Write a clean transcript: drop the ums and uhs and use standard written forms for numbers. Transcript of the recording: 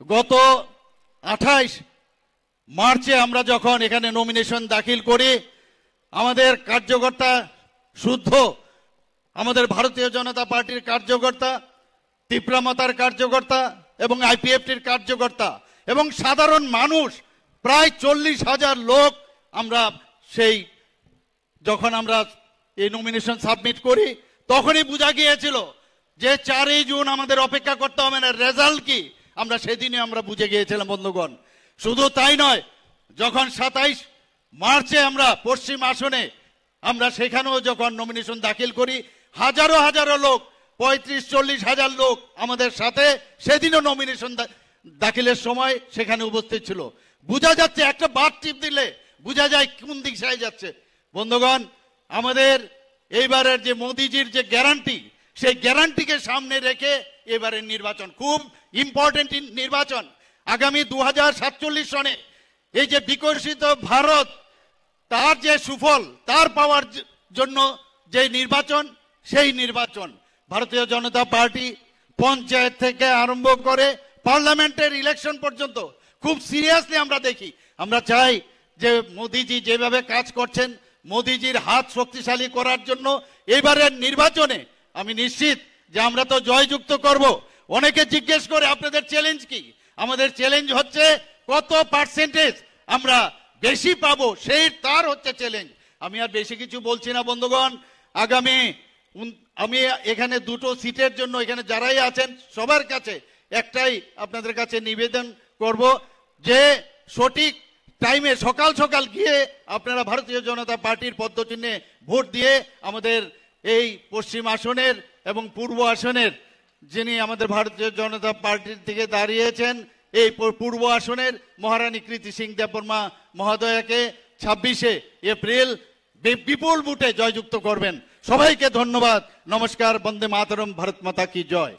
গত 28 মার্চে আমরা যখন এখানে নমিনেশন দাখিল করি, আমাদের কার্যকর্তা শুদ্ধ আমাদের ভারতীয় জনতা পার্টির কার্যকর্তা, তিপ্রামতার কার্যকর্তা এবং আইপিএফটির কার্যকর্তা এবং সাধারণ মানুষ প্রায় 40,000 লোক আমরা সেই যখন আমরা এই নমিনেশন সাবমিট করি তখনই বোঝা গিয়েছিল যে 4 জুন আমাদের অপেক্ষা করতে হবে না, রেজাল্ট কি আমরা সেদিনই আমরা বুঝে গিয়েছিলাম বন্ধুগণ। শুধু তাই নয়, যখন 27 মার্চে আমরা পশ্চিম আসনে আমরা সেখানেও যখন নমিনেশন দাখিল করি, হাজারো হাজারো লোক 35-40 হাজার লোক আমাদের সাথে সেদিনও নমিনেশন দাখিলের সময় সেখানে উপস্থিত ছিল। বোঝা যাচ্ছে একটা বার টিপ দিলে বোঝা যায় কোন দিশায় যাচ্ছে। বন্ধুগণ, আমাদের এইবারের যে মোদিজির যে গ্যারান্টি, সেই গ্যারান্টিকে সামনে রেখে এবারের নির্বাচন খুব ইম্পর্টেন্ট নির্বাচন। আগামী 2047 সনে এই যে বিকশিত ভারত তার যে সুফল তার পাওয়ার জন্য যে নির্বাচন, সেই নির্বাচন ভারতীয় জনতা পার্টি পঞ্চায়েত থেকে আরম্ভ করে পার্লামেন্টের ইলেকশন পর্যন্ত খুব সিরিয়াসলি আমরা দেখি। আমরা চাই যে মোদিজি যেভাবে কাজ করছেন, মোদিজির হাত শক্তিশালী করার জন্য এবারের নির্বাচনে আমি নিশ্চিত যে আমরা তো জয়যুক্ত করব। অনেকে জিজ্ঞেস করে আপনাদের চ্যালেঞ্জ কি? আমাদের চ্যালেঞ্জ হচ্ছে কত পার্সেন্টেজ আমরা বেশি পাবো, সেই তার হচ্ছে চ্যালেঞ্জ। আমি আর বেশি কিছু বলছি না বন্ধুগণ। আগামী আমি এখানে 2টো সিটের জন্য এখানে যারাই আছেন সবার কাছে একটাই আপনাদের কাছে নিবেদন করব যে সঠিক টাইমে সকাল সকাল গিয়ে আপনারা ভারতীয় জনতা পার্টির পদ্মচিহ্নে ভোট দিয়ে আমাদের এই পশ্চিম আসনের এবং পূর্ব আসনের যিনি আমাদের ভারতীয় জনতা পার্টির থেকে দাঁড়িয়েছেন এই পূর্ব আসনের মহারানী কৃতি সিং দেববর্মা মহোদয়াকে 26শে এপ্রিল বিপুল ভোটে জয়যুক্ত করবেন। সবাইকে ধন্যবাদ। নমস্কার। বন্দে মাতরম। ভারত মাতা কি জয়।